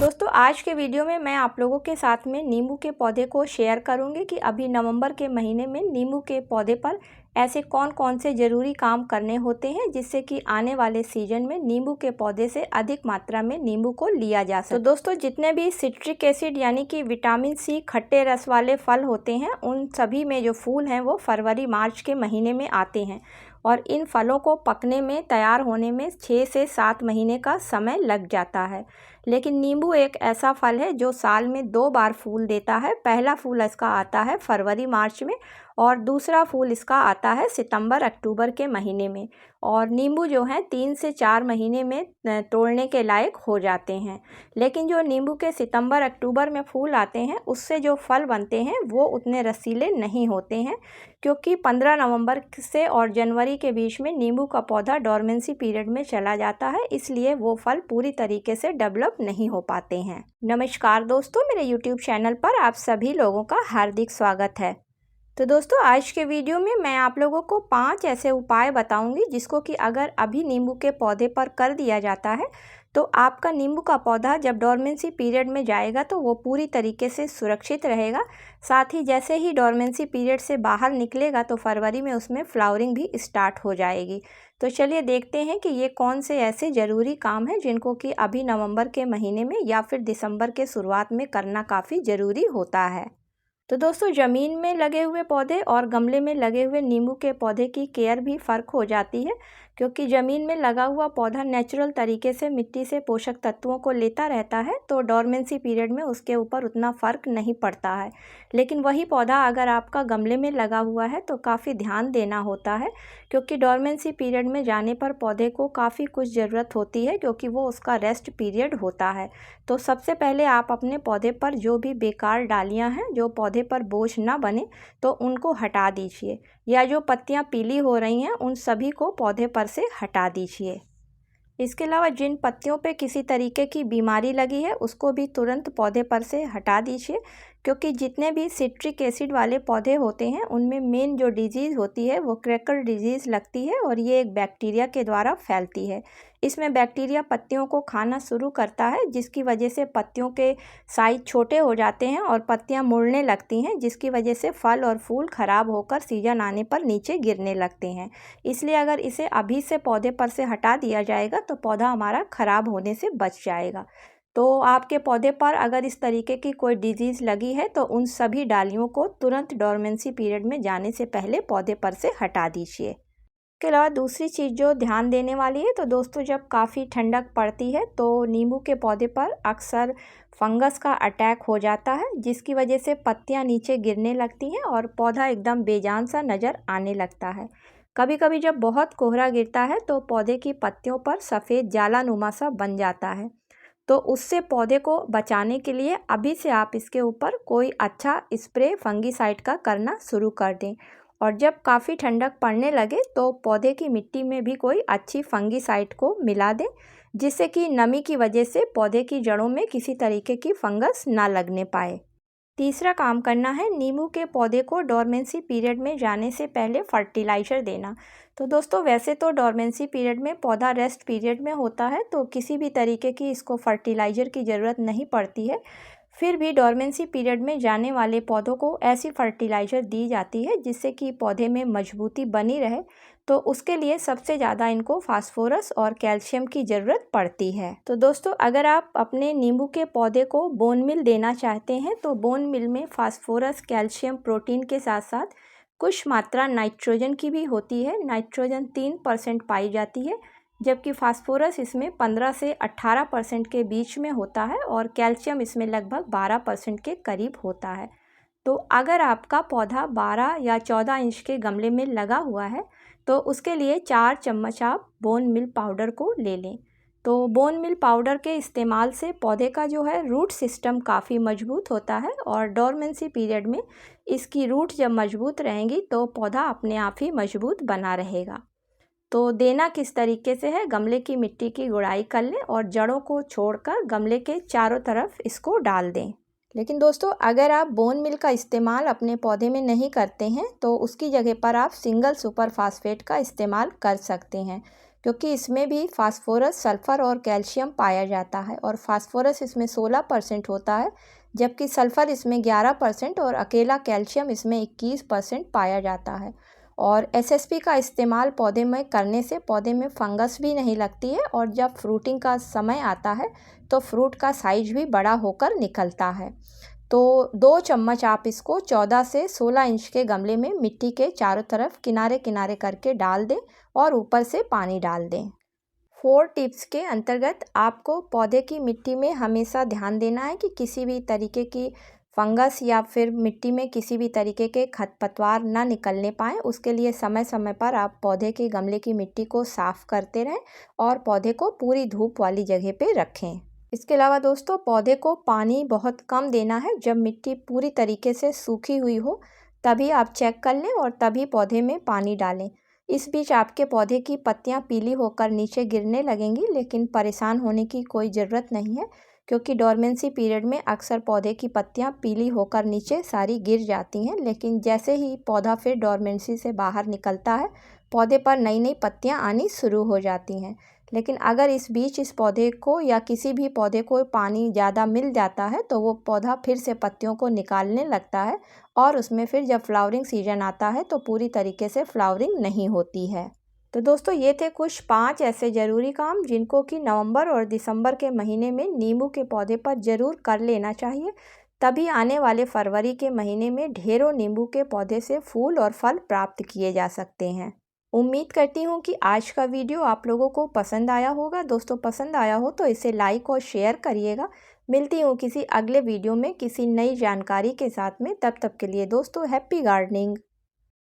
दोस्तों आज के वीडियो में मैं आप लोगों के साथ में नींबू के पौधे को शेयर करूंगी कि अभी नवंबर के महीने में नींबू के पौधे पर ऐसे कौन कौन से ज़रूरी काम करने होते हैं जिससे कि आने वाले सीजन में नींबू के पौधे से अधिक मात्रा में नींबू को लिया जा सके। तो दोस्तों जितने भी सिट्रिक एसिड यानी कि विटामिन सी खट्टे रस वाले फल होते हैं उन सभी में जो फूल हैं वो फरवरी मार्च के महीने में आते हैं और इन फलों को पकने में तैयार होने में 6 से 7 महीने का समय लग जाता है। लेकिन नींबू एक ऐसा फल है जो साल में 2 बार फूल देता है। पहला फूल इसका आता है फरवरी मार्च में और दूसरा फूल इसका आता है सितंबर अक्टूबर के महीने में। और नींबू जो है 3 से 4 महीने में तोड़ने के लायक हो जाते हैं। लेकिन जो नींबू के सितंबर अक्टूबर में फूल आते हैं उससे जो फल बनते हैं वो उतने रसीले नहीं होते हैं, क्योंकि 15 नवंबर से और जनवरी के बीच में नींबू का पौधा डोरमेंसी पीरियड में चला जाता है, इसलिए वो फल पूरी तरीके से डेवलप नहीं हो पाते हैं। नमस्कार दोस्तों, मेरे यूट्यूब चैनल पर आप सभी लोगों का हार्दिक स्वागत है। तो दोस्तों आज के वीडियो में मैं आप लोगों को 5 ऐसे उपाय बताऊंगी जिसको कि अगर अभी नींबू के पौधे पर कर दिया जाता है तो आपका नींबू का पौधा जब डोरमेंसी पीरियड में जाएगा तो वो पूरी तरीके से सुरक्षित रहेगा। साथ ही जैसे ही डोरमेंसी पीरियड से बाहर निकलेगा तो फरवरी में उसमें फ्लावरिंग भी स्टार्ट हो जाएगी। तो चलिए देखते हैं कि ये कौन से ऐसे ज़रूरी काम हैं जिनको कि अभी नवंबर के महीने में या फिर दिसंबर के शुरुआत में करना काफ़ी ज़रूरी होता है। तो दोस्तों ज़मीन में लगे हुए पौधे और गमले में लगे हुए नींबू के पौधे की केयर भी फ़र्क हो जाती है, क्योंकि ज़मीन में लगा हुआ पौधा नेचुरल तरीके से मिट्टी से पोषक तत्वों को लेता रहता है तो डोरमेंसी पीरियड में उसके ऊपर उतना फ़र्क नहीं पड़ता है। लेकिन वही पौधा अगर आपका गमले में लगा हुआ है तो काफ़ी ध्यान देना होता है, क्योंकि डोरमेंसी पीरियड में जाने पर पौधे को काफ़ी कुछ ज़रूरत होती है, क्योंकि वो उसका रेस्ट पीरियड होता है। तो सबसे पहले आप अपने पौधे पर जो भी बेकार डालियाँ हैं जो पौधे पर बोझ ना बने तो उनको हटा दीजिए, या जो पत्तियां पीली हो रही हैं उन सभी को पौधे पर से हटा दीजिए। इसके अलावा जिन पत्तियों पे किसी तरीके की बीमारी लगी है उसको भी तुरंत पौधे पर से हटा दीजिए, क्योंकि जितने भी सिट्रिक एसिड वाले पौधे होते हैं उनमें मेन जो डिजीज़ होती है वो क्रैकर डिजीज़ लगती है और ये एक बैक्टीरिया के द्वारा फैलती है। इसमें बैक्टीरिया पत्तियों को खाना शुरू करता है, जिसकी वजह से पत्तियों के साइज छोटे हो जाते हैं और पत्तियां मुड़ने लगती हैं, जिसकी वजह से फल और फूल खराब होकर सीजन आने पर नीचे गिरने लगते हैं। इसलिए अगर इसे अभी से पौधे पर से हटा दिया जाएगा तो पौधा हमारा ख़राब होने से बच जाएगा। तो आपके पौधे पर अगर इस तरीके की कोई डिजीज़ लगी है तो उन सभी डालियों को तुरंत डोरमेंसी पीरियड में जाने से पहले पौधे पर से हटा दीजिए। इसके अलावा दूसरी चीज़ जो ध्यान देने वाली है, तो दोस्तों जब काफ़ी ठंडक पड़ती है तो नींबू के पौधे पर अक्सर फंगस का अटैक हो जाता है, जिसकी वजह से पत्तियां नीचे गिरने लगती हैं और पौधा एकदम बेजान सा नज़र आने लगता है। कभी कभी जब बहुत कोहरा गिरता है तो पौधे की पत्तियों पर सफ़ेद जालानुमा सा बन जाता है, तो उससे पौधे को बचाने के लिए अभी से आप इसके ऊपर कोई अच्छा स्प्रे फंगीसाइड का करना शुरू कर दें। और जब काफ़ी ठंडक पड़ने लगे तो पौधे की मिट्टी में भी कोई अच्छी फंगीसाइड को मिला दें, जिससे कि नमी की वजह से पौधे की जड़ों में किसी तरीके की फंगस ना लगने पाए। तीसरा काम करना है नींबू के पौधे को डोरमेंसी पीरियड में जाने से पहले फर्टिलाइज़र देना। तो दोस्तों वैसे तो डोरमेंसी पीरियड में पौधा रेस्ट पीरियड में होता है तो किसी भी तरीके की इसको फर्टिलाइज़र की ज़रूरत नहीं पड़ती है। फिर भी डोरमेंसी पीरियड में जाने वाले पौधों को ऐसी फर्टिलाइज़र दी जाती है जिससे कि पौधे में मजबूती बनी रहे, तो उसके लिए सबसे ज़्यादा इनको फास्फोरस और कैल्शियम की ज़रूरत पड़ती है। तो दोस्तों अगर आप अपने नींबू के पौधे को बोन मिल देना चाहते हैं तो बोन मिल में फास्फोरस, कैल्शियम, प्रोटीन के साथ साथ कुछ मात्रा नाइट्रोजन की भी होती है। नाइट्रोजन 3% पाई जाती है, जबकि फास्फोरस इसमें 15 से 18% के बीच में होता है और कैल्शियम इसमें लगभग 12% के करीब होता है। तो अगर आपका पौधा 12 या 14 इंच के गमले में लगा हुआ है तो उसके लिए 4 चम्मच आप बोन मिल पाउडर को ले लें। तो बोन मिल पाउडर के इस्तेमाल से पौधे का जो है रूट सिस्टम काफ़ी मजबूत होता है और डोरमेंसी पीरियड में इसकी रूट जब मजबूत रहेंगी तो पौधा अपने आप ही मजबूत बना रहेगा। तो देना किस तरीके से है, गमले की मिट्टी की गुड़ाई कर लें और जड़ों को छोड़कर गमले के चारों तरफ इसको डाल दें। लेकिन दोस्तों अगर आप बोन मिल का इस्तेमाल अपने पौधे में नहीं करते हैं तो उसकी जगह पर आप सिंगल सुपर फास्फेट का इस्तेमाल कर सकते हैं, क्योंकि इसमें भी फास्फोरस, सल्फ़र और कैल्शियम पाया जाता है और फास्फोरस इसमें 16% होता है, जबकि सल्फ़र इसमें 11% और अकेला कैल्शियम इसमें 21% पाया जाता है। और एसएसपी का इस्तेमाल पौधे में करने से पौधे में फंगस भी नहीं लगती है और जब फ्रूटिंग का समय आता है तो फ्रूट का साइज भी बड़ा होकर निकलता है। तो 2 चम्मच आप इसको 14 से 16 इंच के गमले में मिट्टी के चारों तरफ किनारे किनारे करके डाल दें और ऊपर से पानी डाल दें। 4 टिप्स के अंतर्गत आपको पौधे की मिट्टी में हमेशा ध्यान देना है कि किसी भी तरीके की फंगस या फिर मिट्टी में किसी भी तरीके के खरपतवार ना निकलने पाएँ। उसके लिए समय समय पर आप पौधे के गमले की मिट्टी को साफ़ करते रहें और पौधे को पूरी धूप वाली जगह पे रखें। इसके अलावा दोस्तों, पौधे को पानी बहुत कम देना है। जब मिट्टी पूरी तरीके से सूखी हुई हो तभी आप चेक कर लें और तभी पौधे में पानी डालें। इस बीच आपके पौधे की पत्तियां पीली होकर नीचे गिरने लगेंगी, लेकिन परेशान होने की कोई ज़रूरत नहीं है, क्योंकि डोरमेंसी पीरियड में अक्सर पौधे की पत्तियां पीली होकर नीचे सारी गिर जाती हैं। लेकिन जैसे ही पौधा फिर डोरमेंसी से बाहर निकलता है, पौधे पर नई नई पत्तियां आनी शुरू हो जाती हैं। लेकिन अगर इस बीच इस पौधे को या किसी भी पौधे को पानी ज़्यादा मिल जाता है तो वो पौधा फिर से पत्तियों को निकालने लगता है और उसमें फिर जब फ्लावरिंग सीजन आता है तो पूरी तरीके से फ्लावरिंग नहीं होती है। तो दोस्तों, ये थे कुछ 5 ऐसे ज़रूरी काम जिनको कि नवंबर और दिसंबर के महीने में नींबू के पौधे पर ज़रूर कर लेना चाहिए। तभी आने वाले फरवरी के महीने में ढेरों नींबू के पौधे से फूल और फल प्राप्त किए जा सकते हैं। उम्मीद करती हूँ कि आज का वीडियो आप लोगों को पसंद आया होगा। दोस्तों, पसंद आया हो तो इसे लाइक और शेयर करिएगा। मिलती हूँ किसी अगले वीडियो में किसी नई जानकारी के साथ में। तब तक के लिए दोस्तों, हैप्पी गार्डनिंग।